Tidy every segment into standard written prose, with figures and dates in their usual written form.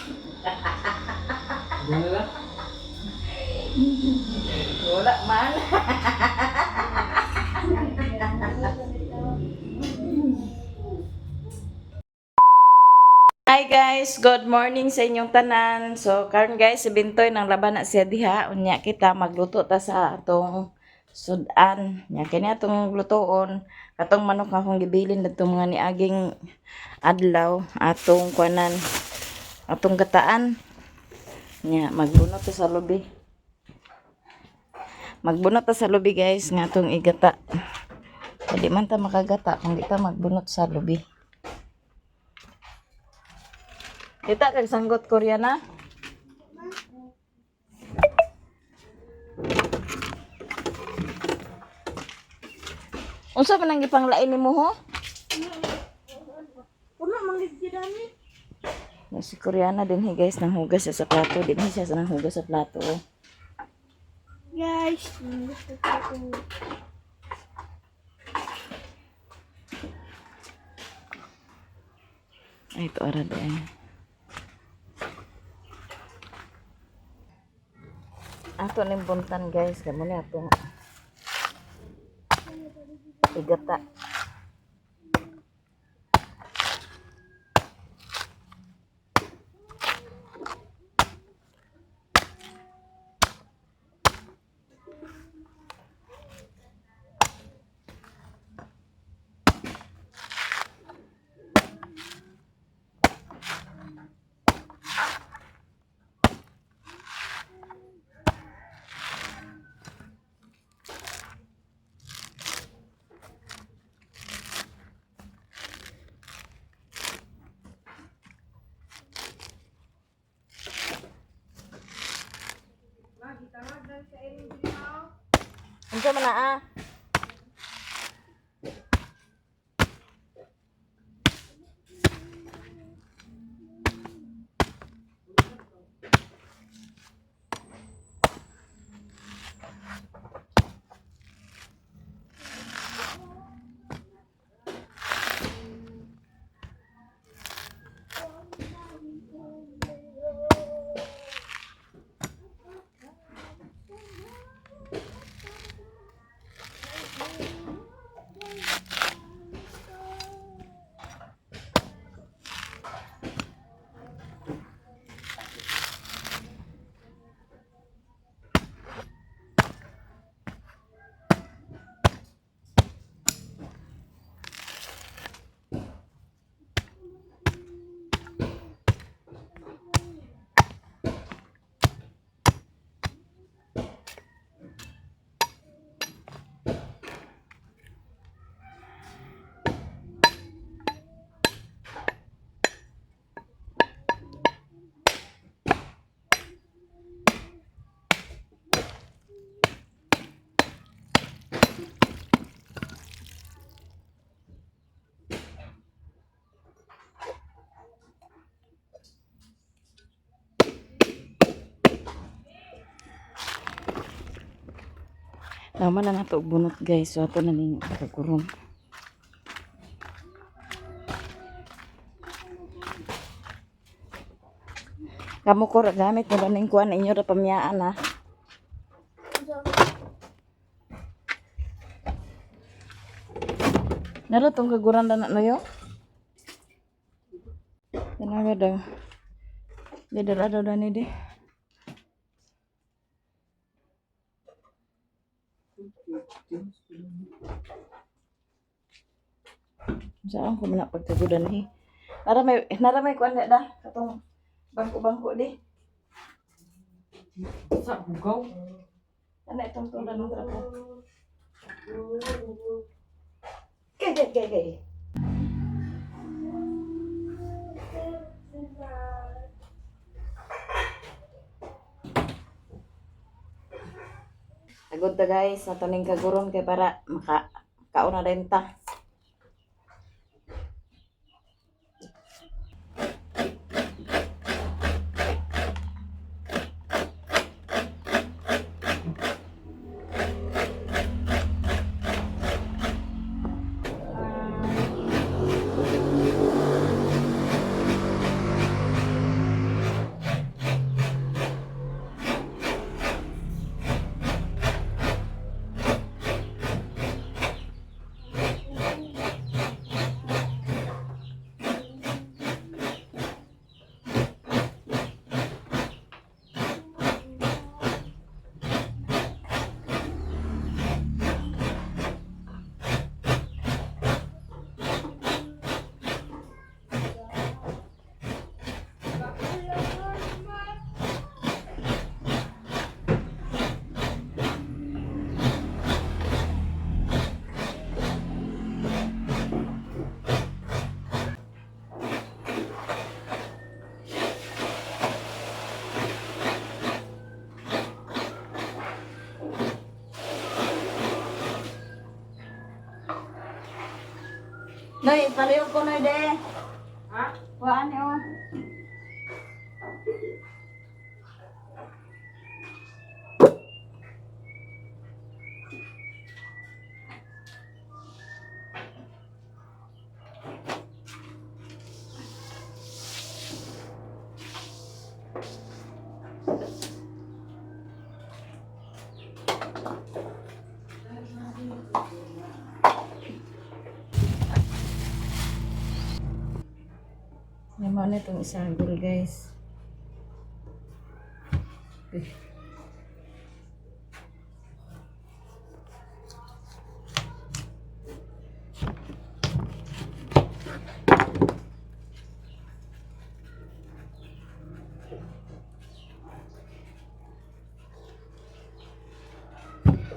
Wala. Wala man. Hi guys, good morning sa inyong tanan. So karon guys, ibintoy ng laban na siya diha. Unya kita magluto ta sa atong sudan. Nya kini atong lutoon. Katong manok nga akong gibilin dito mga niaging adlaw atong kuanan. Atong gataan. Nya magbunot ta sa lubi. Magbunot ta sa lubi guys nga atong igata. Hindi man ta makagata kung di ta magbunot sa lubi. Kita kag sanggot Koreana. Unsa man ang gipanglain nimo ho? Puno manggigidani. Si Koreana din hi guys nang hugas siya sa plato, din siya sa nang hugas sa plato. Guys, gusto ko. Ay ito ara din. Ato ning buntan guys, kamo ni atong igata. Unsa man naa? Naman na nato bunot guys, so ato na ning kagurong. Kamu ko ra gamit mo ning kuan inyo ra pamiyaan ha. Naro tong kaguran na nayo. Tanaga daw. Didara daw dani di. Saan ko muna pagtagudan ni. Naramay kuan na da katong bangko-bangko di. Sa bugaw. Ano itong tulan ng trapo? Gay. Agod ta guys, ato ning kaguron kay para kauna din ta. Noy, paliw ko noy de. Ha? Kuhaan niyo. May mo na itong isagol, guys. Okay.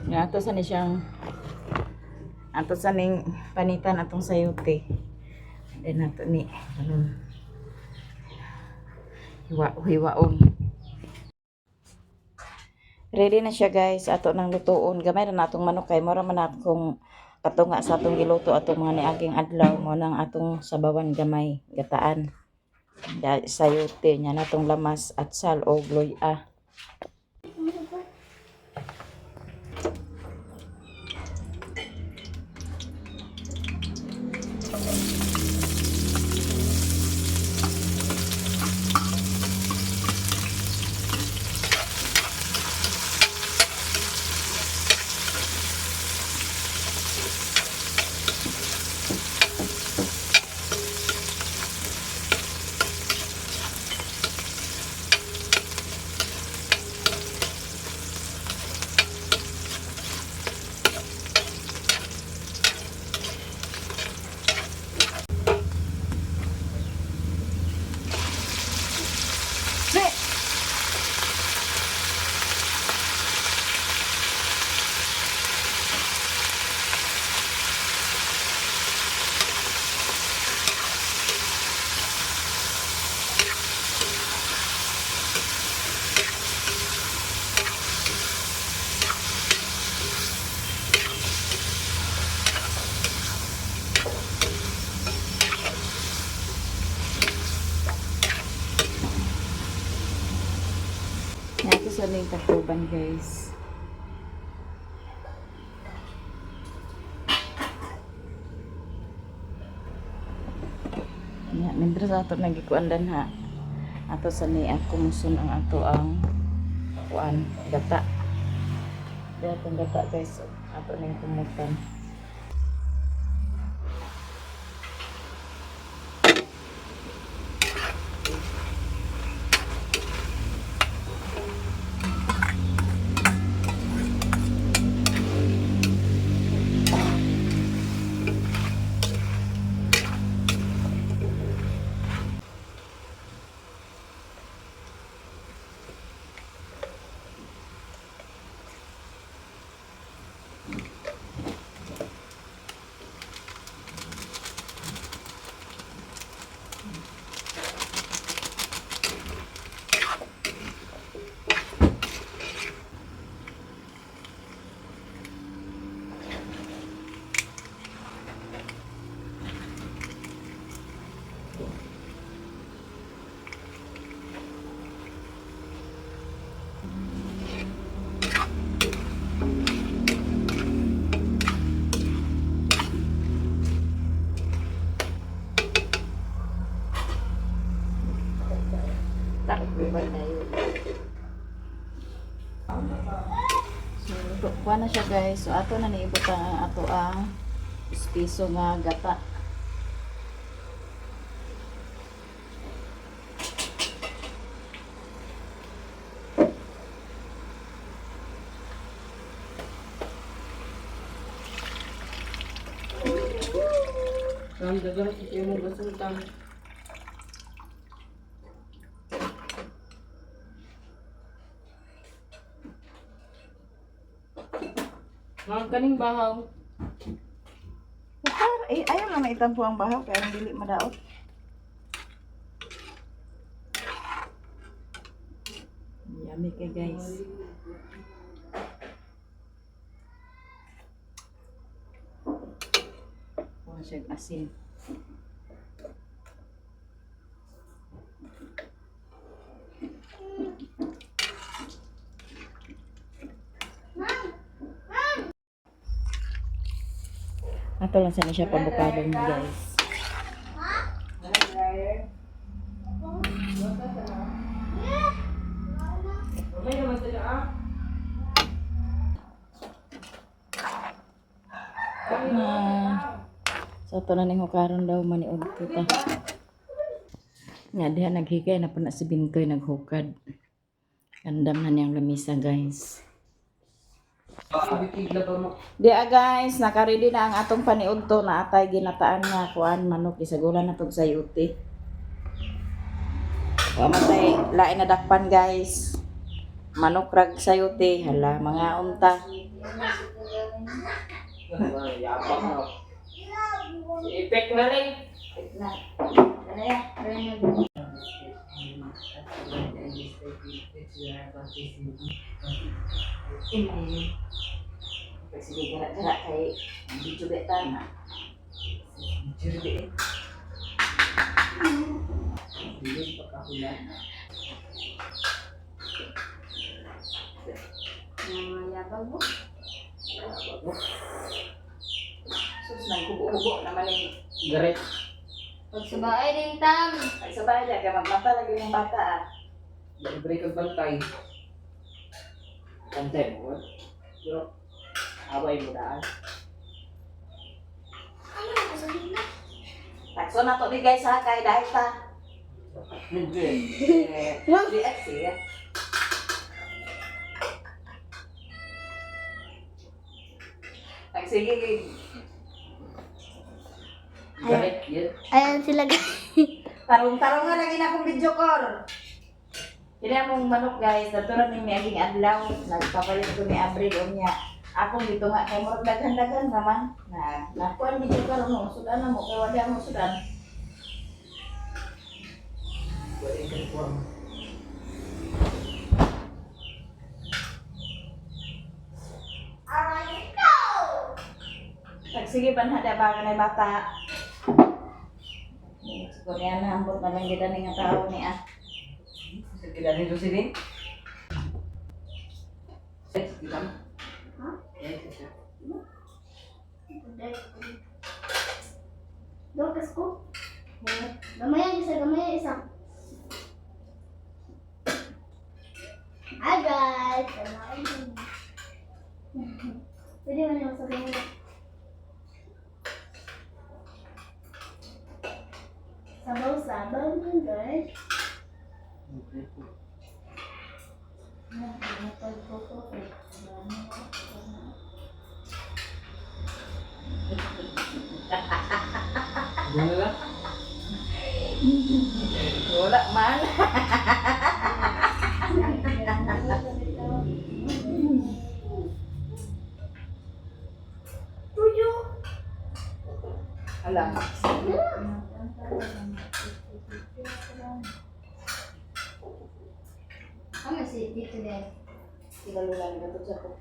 Nga ato sa ni siyang ato sa ning panitan atong sayote. Then ato ni hiwaon. Ready na siya, guys. Ato nang lutuon. Gamay na natong manok kay mura man akong katunga sa atong giluto atong mga niaging adlaw mo nang atong sabawan gamay gataan. Sayote nya natong lamas at sal o gloy-a. Ito sa ning tatuban, guys. Ya, mindra sa ato nagikuandan ha. Ato sa ni ako musun ang ato ang kuan gata. Dito ang gata, guys. Ato ning kumutan. So, kuha na siya, guys. So, ato na niibot ang ato ang piso nga gata. Ang dagang siya mo basultang. Mga kaning bahaw. Ayaw na maitampo ang bahaw kaya ang dili madaot. Yummy kay, guys. Siya asin. Ato lang sana siya pabukado mo guys. May naman sila So ito na ning hukaron daw maniod ko ta. Nga diha naghigay na po na si Bintoy naghukad. Kandam na niyang lamisa guys. Bikigla ba mo? Diya guys, nakaready na ang atong paniudto na atay ginataan nga kuan manok isagulan na tog sayuti. Wa matay lain na dakpan guys. Manok rag sayuti hala mga unta. Yapak na. Ipek na rin. Na. Ano ya? Sige gara-gara kay video betan na. Jirde. Dili pa kahulan. Yabang mo. Sus nang kubo-kubo naman ni Garet. Pagsabaay din tam. ay sabay kay magmata lagi ng bata ah. Break ang bantay. Bantay mo. Pero away mo daan. Takso na to di guys ha kay dahil ta. Hindi. Di aksi ya. Sige. Garet yun. Ayan sila guys. Tarong-tarong nga lagi na akong video call. Kini among manok guys, naturan ni aging adlaw, nagpapalit ko ni Abril unya. Akong dito nga kay murag daghan-daghan naman. Na nakuan video call mo, sudan mo kay wala mo sudan. Pwede ka kuha mo. Sige banhada ba kanay bata. Siguro yan na ambot na lang gida nga tao ni ah. Sa kilala nito si Lin? Kita mo? Ha? Kita. Dokas ko. Gamay ang isa, gamay ang isa. Hi guys! Pwede man yung sabihin mo. Sabaw-sabaw yun guys. Gano'n lang? Wala man. Tuyo! Ala. Ano si dito din? Tigalulan ka to sa ko.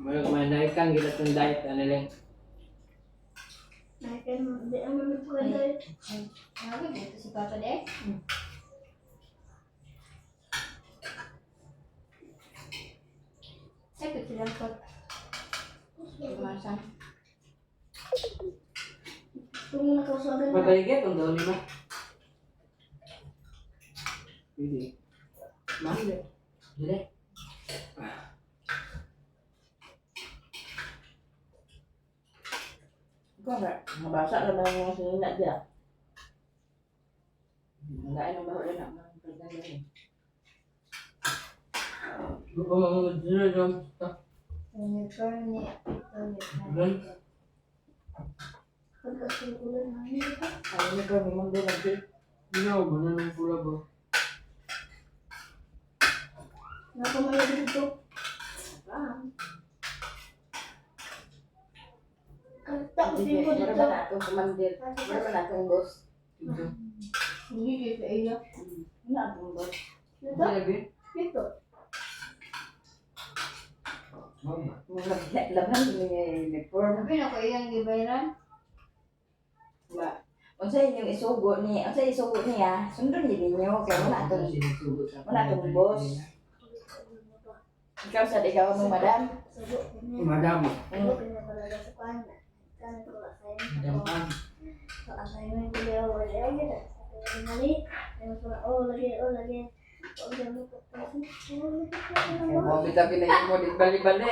May diet kang gila itong diet. Ano lang? Nakin, di ang mamit ko dahil. Ano dito si Papa de? Sakit sila ko. Kumasan. Kung nakausagan na. Magaligit ang daw lima. Hindi. Mahal. Dili. Ikaw nga, mabasa na ba yung sinina dyan? Nagain ang baho na naman. Mga dili lang. Unicorn Gan. pagkasukulan namin ito. Ayaw na ko, may mundo lagi. Ikaw ba na ng pula ba? Nakamaya dito. Tapos Sige, din ko meron dito. ba na akong kumandir? Meron ba na akong boss? Ito. Hindi dito iya. Ano na akong boss? Dito? Lagi? Dito. Murag laban ni uniform. Sabi na ko iyang gibayran. Ba. Unsa inyong isugo niya? Sundon din ninyo kay wala tong boss. Ikaw sa ikaw mo madam. Sabi ko niya. Madam. Sabi ko niya talaga sa kwan. Kan ko assignment. So assignment ko niya wala yun. Mali. Ayun ko lagi. Huwag na mo ko. Mo bitaw kinay mo din bali-bali.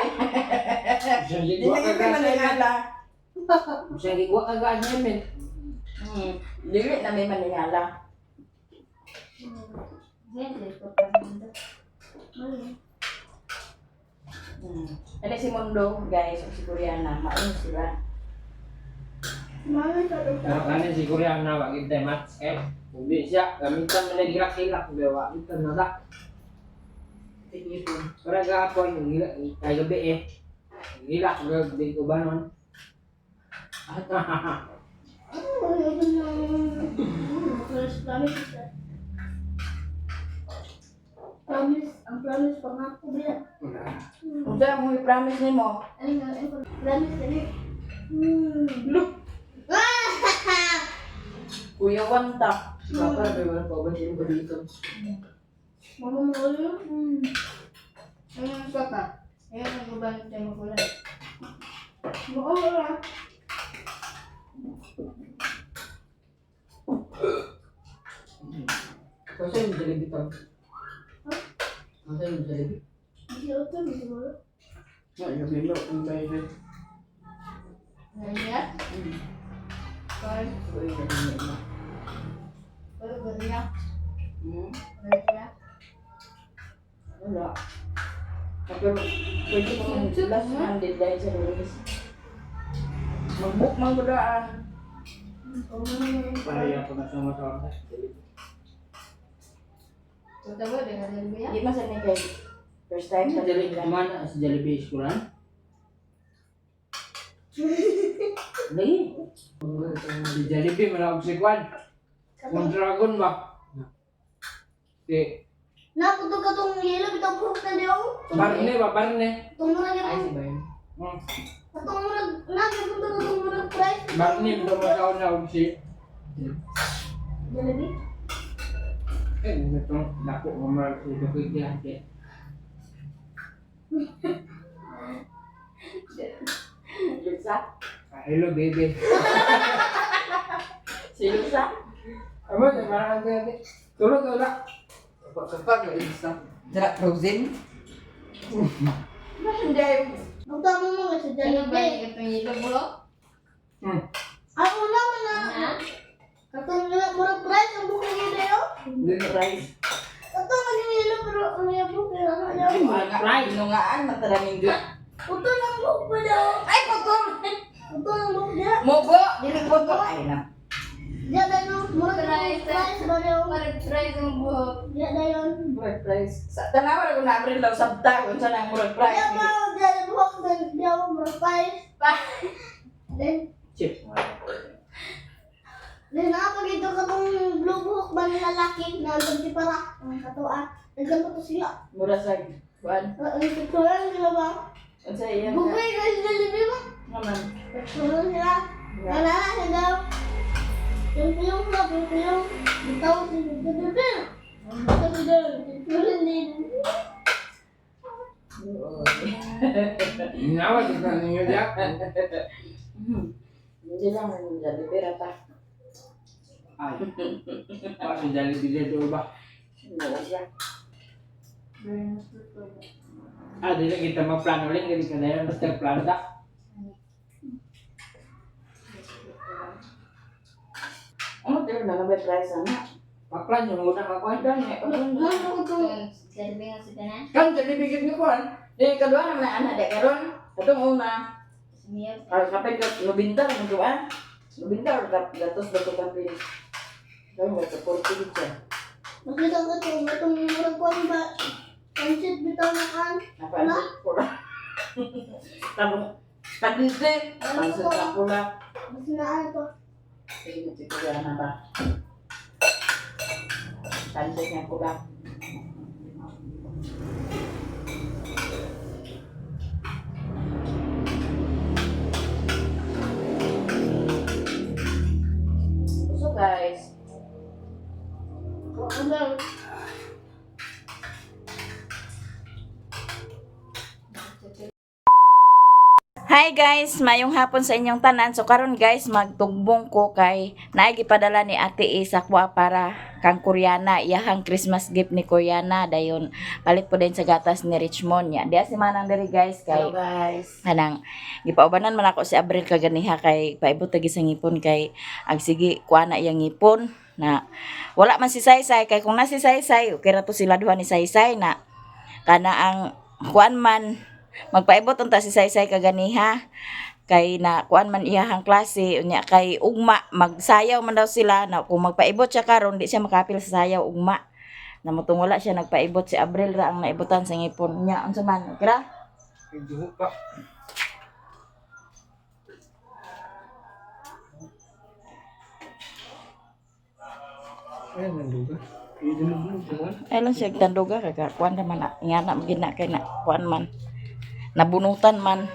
Dili ka maningala. Siya gigwa ka assignment. Dili na may maningala. Gente, ko pa nanda. Mali. Ano si Mundo, guys, o si Koreana, maun sila. Mali ka Pero kanin si Koreana wag intay match Hindi siya gamitan man ni hilak-hilak gawa kita na da. Sige po. Para gapon yung hilak ay gabi Hilak gag di ko banon. Ang promise pangako biya. Unsa mo i-promise nimo? Promise ni. Look, Kuya Wanta. Papa na ba pa ba sino ba dito? Mama mo ulo. Ayun papa. Ayun ang gubanit tayo makulay. Mo ulo. Kasi yung jalebi to. Kasi yung jalebi. Hindi ulo siguro. Yung bilo, yung bayo. Nanya. Kal. Uy, sabi mo. Ulo gariya. Hmm? Gariya. Wala. Pero pwede mo last Monday dahil sa Lunes. Mag-book man ko daan. Pareha po na sama-sama. Totoo dengan Gariya. Di masan ni kay first time sa Jalebi Lunes. mana si Jalebi iskulan? Lagi. Si Jalebi malawag si Kwan. Kung dragon ba? Si Nak katong yelo bitong proof na diyo. Barne ba? Barne. Itong murag Ay, yung si Bayon. katong murag nagpunta katong murag price. Barne ba makaon na og si Jalebi. ito dako mamarag si Dukig yan. Lusa? Hello baby. Si Lusa? Amo na marang gani. Tulog wala. Kapag na isa. Dara, frozen? Masan dahil? Magtama mo kasi Jalebi. Itong yelo bro? Ako naman na. Katong murag price ang bukay niya diyo. Rice. Katong ang yelo pero ang yelo pero ano Ay, diyo. mga nungaan, mataraming good. Utol ang buhok pa daw. Ay, putol! Utol ang buhok niya. Mobo! Dili putol. Ay, na. Diya dayon murag price ba daw. Parang try sa buhok. Diya dayon. Murag price. Sa tanawa ko na april daw sabta kung saan ang murag price. Diya ba diya buhok diya murag price. Then Chip. then ako dito katong blue buhok ba ng lalaki na para ang katuan. Nagkanto to sila. Mura sa kuan. Ang tutulan sila ba? Ang sa iya. Bukay kasi Jalebi ba? Naman. Tutulan sila. Wala na daw. Yung pilong na, yung pilong. Bitaw si Jalebi. Ang bitaw si Jalebi. Tutulan din. Inawa kita ninyo dia. Hindi lang ang Jollibee rata. Ay. Pak si Jalebi dia do ba? Oo siya. Dili kita maplan ulit gani kadayon basta plano ta. Ano tayo na may price na? Paklan yung una ka kwan. Ano ko to? Jalebi nga sa tanan. Kan Jollibee gid ni kuan. Di kadua na na ana de karon. Katong una. Sumiyap. Para kapag nobinta na mo ah. Nobinta or gatos bato kapin. Kaya mo sa 40 gid siya. Makita ko to, itong murag ko ba? Pansit bitaw na kan. Napansin ko. Tanong. Kadinte. Pansit na pula. Mas na to. Sige, sige na ba? Pansit na pula. guys. Hi guys, mayong hapon sa inyong tanan. So karon guys, magtugbong ko kay naigipadala ni Ate E sa kuha para kang Koreana, iyahang Christmas gift ni Koreana dayon. Palit po din sa gatas ni Richmond ya. Diya si manang diri guys kay Hello guys. kanang gipaubanan man ako si Abril kaganiha kay paibot tagi sa ngipon kay ag sige kuha na iyang ngipon na wala man si Saysay kay kung na si Saysay okay ra to sila duha ni Saysay na kana ang kuan man magpaibot unta si Saysay kaganiha kay na kuan man iyahang klase unya kay ugma magsayaw man daw sila na kung magpaibot siya karon di siya makapil sa sayaw ugma na mutong wala siya nagpaibot si Abril ra ang naibutan sa ngipon unya unsa man okay ra Medyo pa. Ay, nanduga. ay lang siya tanduga kay kuan naman na nga na magina kay na kuan man nabunutan man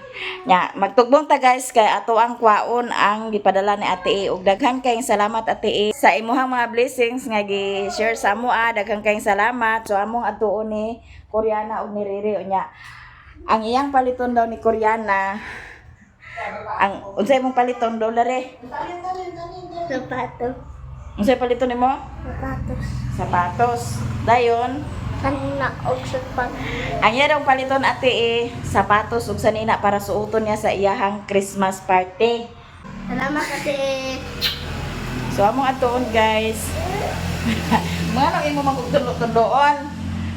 nya magtugbong ta guys kay ato ang kwaon ang gipadala ni Ate E ug daghan kayong salamat Ate E sa imuhang mga blessings nga gi-share sa amo daghan kayong salamat so among atuon ni Koreana ug ni Riri unya ang iyang paliton daw ni Koreana ang unsay mong paliton daw lare Sapatos. unsay paliton nimo Sapatos. sapatos dayon Kanina og sapat. ang iya daw paliton Ate E sapatos ug sanina para suoton niya sa iyahang Christmas party. Salamat Ate. So among atuon guys. Mga nang imo magtulo-tuloon.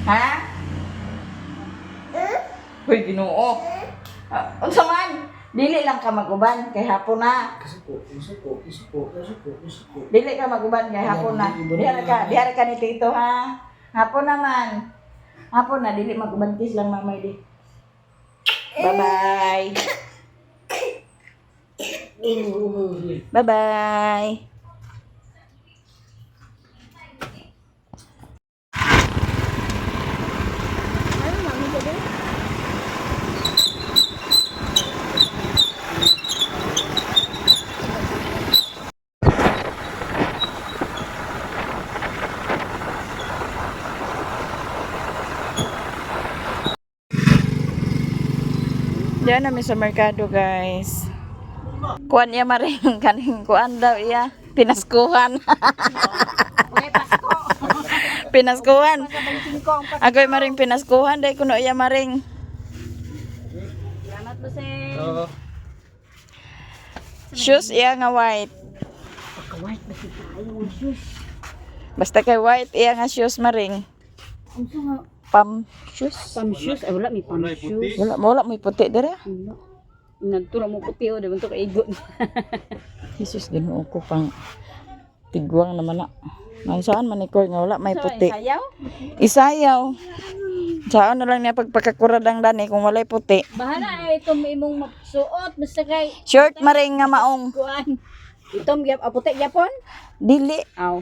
Ha? Hoy Ginoo. Unsa man? Dili lang ka maguban kay hapon na. Isuko. Dili ka maguban kay hapon na. Diha ka ni Tito ha. Hapon naman. Hapon na dili magubantis lang mamay di. Bye-bye. Bye-bye. Ano mami tadi? Diyan namin sa merkado guys. Kuan iya maring kaning kuan daw iya pinaskuhan. Pinaskuhan. Agoy maring pinaskuhan dai kuno iya maring. Salamat po sir. Oo. Shoes iya nga white. White ba si tayo ang shoes? Basta kay white iya nga shoes maring. Unsa nga Pam shoes. pam shoes ay wala may pam shoes. Wala mo puti dire. Wala. Nagtura mo puti o diba ito kaigo. Jesus Ginoo ko pang tigwang naman na. Nang saan man ikaw nga wala may puti. Sayaw? Isayaw. Saan na lang niya pagpakakuradang dani kung walay puti. Bahala ay ito may imong magsuot basta kay Short maring nga maong. kuan. Ito gyap puti gyapon? Dili. Aw.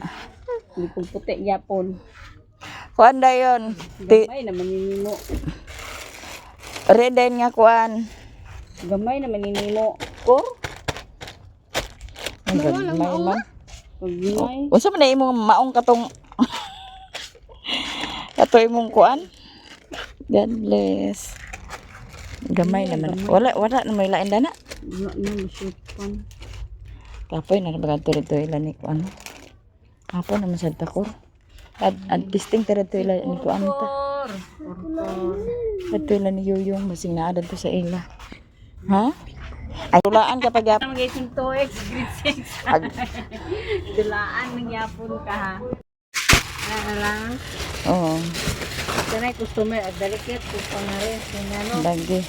Hindi kong puti gyapon. Kuan dayon. Gamay naman ninimo. Red din nga kuan. Gamay naman ninimo. Ko? Ang ganda man. Pag gimay. Unsa man na imong maong katong kato imong kuan? God bless. Gamay naman. Wala na may lain dana. Wala na masyupan. Kapoy na bagadto dito ila ni kuan. Hapon naman sa takor. At distinct dito ila ni kuan ta. Dito ila ni Yuyong masing naa dito sa ila. Ha? Ay tulaan kapag yap. Mag-18 2x, grade 6. Dulaan ng yapon ka ha. Ano lang? Oo. Sanay customer at delicate kung pangarin. Ano? Lagi.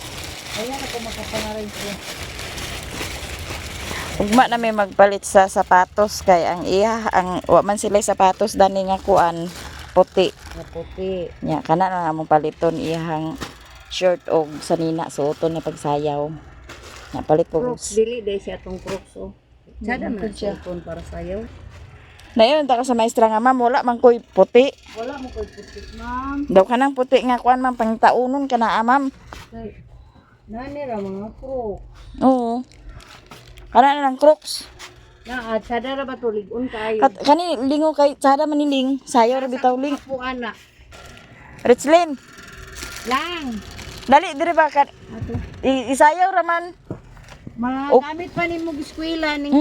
Ayan ako makapangarin ko. Ugma na may magpalit sa sapatos kay ang iya ang wa man sila sapatos dani nga kuan puti. Kaputi. Nya kana na among paliton iyang shirt og sanina suoton na pagsayaw. Na palit po. Crooks. Dili dahil siya itong crooks o. Sada man siya para sayaw. Nayon ta ka sa maestra nga ma'am wala man koy puti. Wala mo ko'y puti ma'am. Daw kanang puti nga kuan ma'am pangtaunon kana ma'am. Nani ra mga crooks. Oo. Kana na lang Crocs. Na, sada ra ba to ligon kayo. Kani lingo kay sada maniling. Sayo ra bitaw ling. Po ana. Richlin, Lang. dali dire ba ka isayaw ra man. Oh. Magamit pa ni mo eskwela ning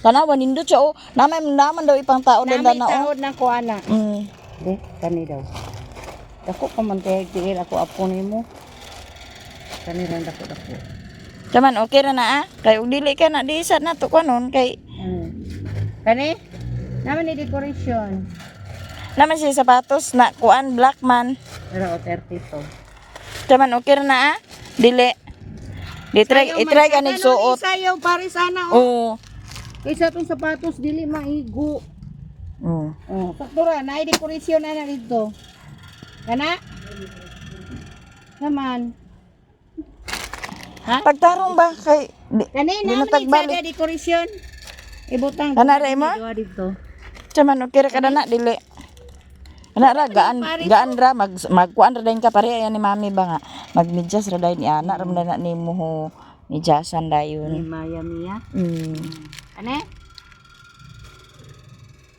Tanawa nindot siya oh. Naman daw ipang tao din Nami na oh. taod na ko ana. Mm. Kani daw. Dako pa man tigil ako apo nimo. Kani lang dako. Taman okay ra na ah. Kay ug dili ka na di isa na to kanon kay Kani? Naman ni decoration. naman siya sapatos na kuan black man. Pero 30 to. Taman okay ra na ah. Dili. Itry ka ning suot. Isayaw pare sana oh. Oo. Kaysa tong sapatos dili maigo. Mm. Oh, sakto ra na decoration na dito. Kana? Naman. Pagtarong ba kay Kani Di naman matagbalik. sa decoration. Ibutang. Kana ra mo? Dito. Taman okay ra kada na dili. Ana ra gaan ra magkuan ra dayon ka pare ayan ni mami ba nga magmedyas ra dayon ni ana ra man na nimo ho medyasan Ni dayon. Maya Mia. Kani?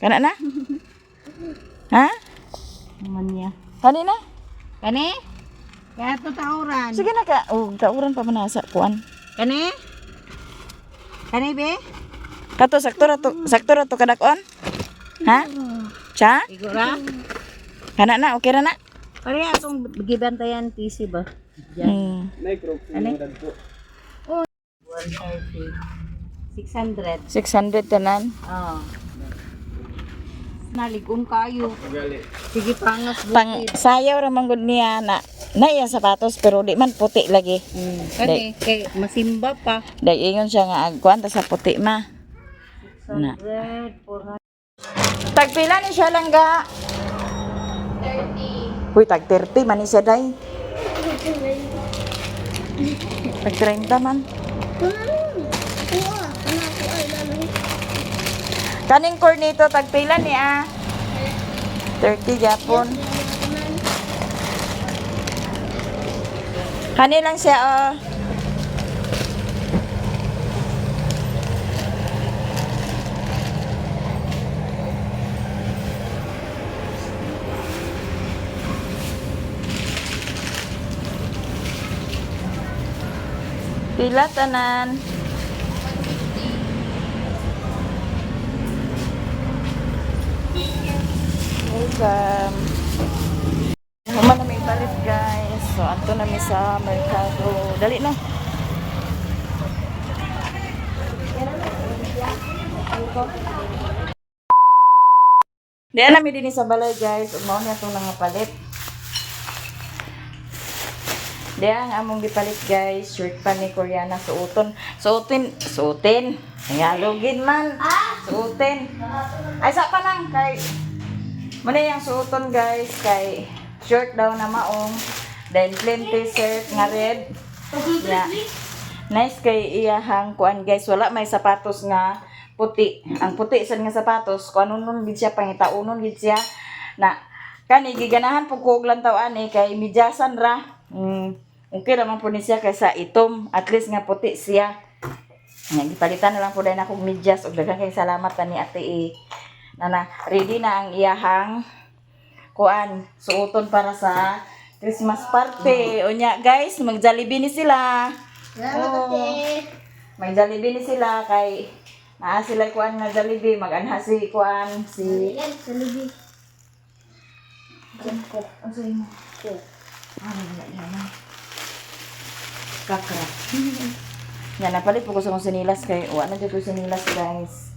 Kana na? Ha? Naman niya. Kani na? Kani? Kaya to tauran. Sige na ka. Oh, tauran pa manasa kuan. Kani? Kani be? Kato sakto ra to kadakon. Ha? Cha? Igura? Kana na okay ra na? Pare atong gibantayan PC ba? Mm. Ano? 600. 600 tanan. Oh. Naligon kayo. Sige pangas Pang sayaw ra man gud niya na iya sapatos pero di man puti lagi. Kani kay masimba pa. Dai ingon siya nga kuan ta sa puti ma. Na. 100, 400. Tagpila ni siya lang ga. 30. Uy, tag 30 man ni siya day. Tag 30 man. Kaning cornito tagpila ni 30 Japon. Kani lang siya oh. Pila tanan. Welcome. Human na may palit guys. So ato na mi sa merkado. Dali no. Diyan na mi din sa balay guys. Umaw niya itong nangapalit. Diyan ang among gipalit guys. Shirt pa ni Koreana. Suotin. Tagalogin man. Suotin. Ay sa pa lang kay muna yung suoton guys kay short daw na maong. Then plain t-shirt nga red. Yeah. Nice kay iyahang kuan guys. Wala may sapatos nga puti. Ang puti sad nga sapatos kuanon nun gid siya pangitaunon gid siya na kani giganahan pug ko lang taw ani kay midyasan ra. Okay ra man po ni siya kaysa itom, at least nga puti siya. Nga gipalitan na lang po dahil akong medyas ug daghang kay salamat ani ate na ready na ang iyahang kuan suoton para sa Christmas party. Unya guys, mag-Jollibee ni sila. Mag-Jollibee ni sila kay naa sila kuan nga Jollibee, mag-anha si kuan si kakra. Yan, napalit po ko sa kong sinilas kay wala dito sinilas guys.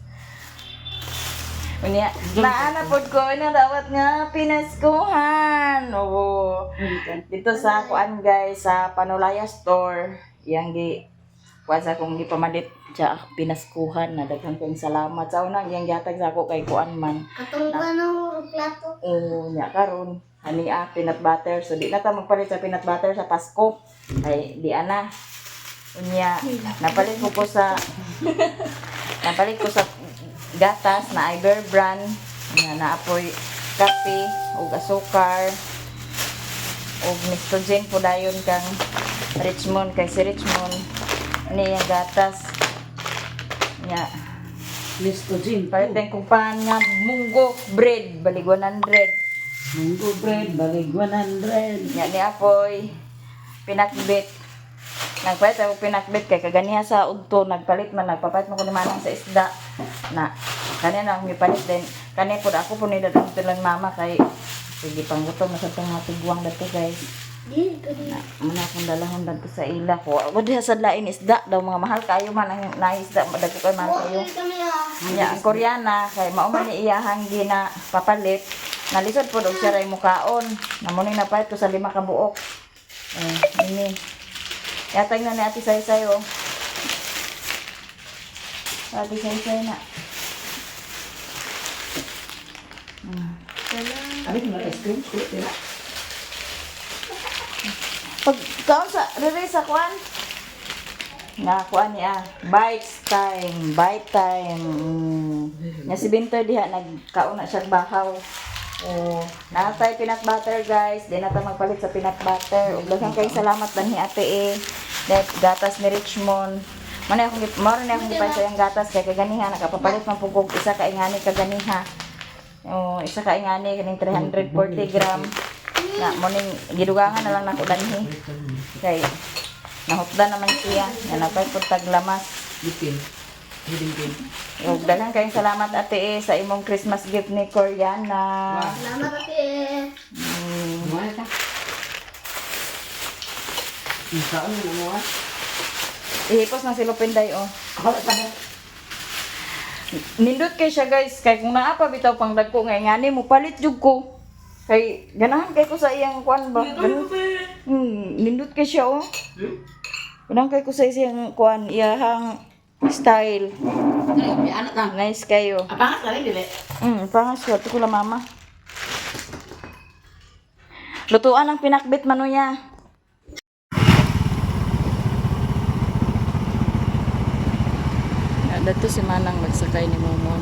Unya, naana pod ko na dawat nga pinaskuhan. Oo. Dito sa kuan guys sa Panulaya store, yang gi kuan sa kong gipamalit sa pinaskuhan na daghang kayong salamat sa unang yang gihatag sa ako kay kuan man. Katong ano plato. Oo, nya karon ani peanut butter. So di na ta magpalit sa peanut butter sa Pasko. Ay di ana. Unya, napalit ko sa gatas na Iber brand na naapoy kape ug asukar ug nitrogen po dayon kang Richmond kay si Richmond ni yung gatas nya Listo Jin. Palitin kong pan nga munggo bread, balig 100. Munggo bread, balig 100. Nya ni apoy pinakbit. Nagpalit ako pinakbit kay kaganiha sa udto nagpalit man nagpapalit mo ko ni manang sa isda na kanya na akong ipalit din kanya po ako po nila ang tulang mama kay sige panggutom na sa itong mga tiguang dato guys na muna akong dalahon dato sa ila ko ako diha sa lain isda daw mga mahal kayo man ang naisda madagko kay man kayo nya ang koreana kay mao man ni iyahang gina papalit nalisod po og siya ray mukaon namuning napalit ko sa 5 ka buok ini yatag na ni Ate Saysay oh. Ate Saysay na. Abi mo ice cream ko tira. Pag kaon sa rere sa kuan. Nga kuan niya. Bite time. Nya si Bintoy diha nagkaon na siya bahaw. Oh, natay peanut butter guys. Di na ta magpalit sa peanut butter. Ug daghang kay salamat dan ni Ate That gatas ni Richmond. Mano akong gipay sa yang gatas kay kaganiha nakapapalit man pugog isa ka ingani kaganiha. Oh, isa ka ingani kaning 340 gram. Na mo ning gidugangan na lang nako danhi. Kay nahutdan naman siya. Nga napay pud tag lamas. Bitin. Hiding. Ug daghang kayong salamat Ate sa imong Christmas gift ni Koreana. Salamat ate. Mo ta. Isaon na mo ah. Ihipos na si Lupinday oh. Ako ta. Nindot kay siya guys, kay kung naa pa bitaw pang dagko nga ngani mo palit jud ko. Kay ganahan kay ko sa iyang kwan ba. Nindot kay siya oh. Ganahan kay ko sa iyang kwan iyahang style. Ay, anak ta. Nice kayo. Apangas na rin dili. Pangas ko to kula mama. Lutuan ang pinakbit manuya. Dato si Manang magsakay ni Momon.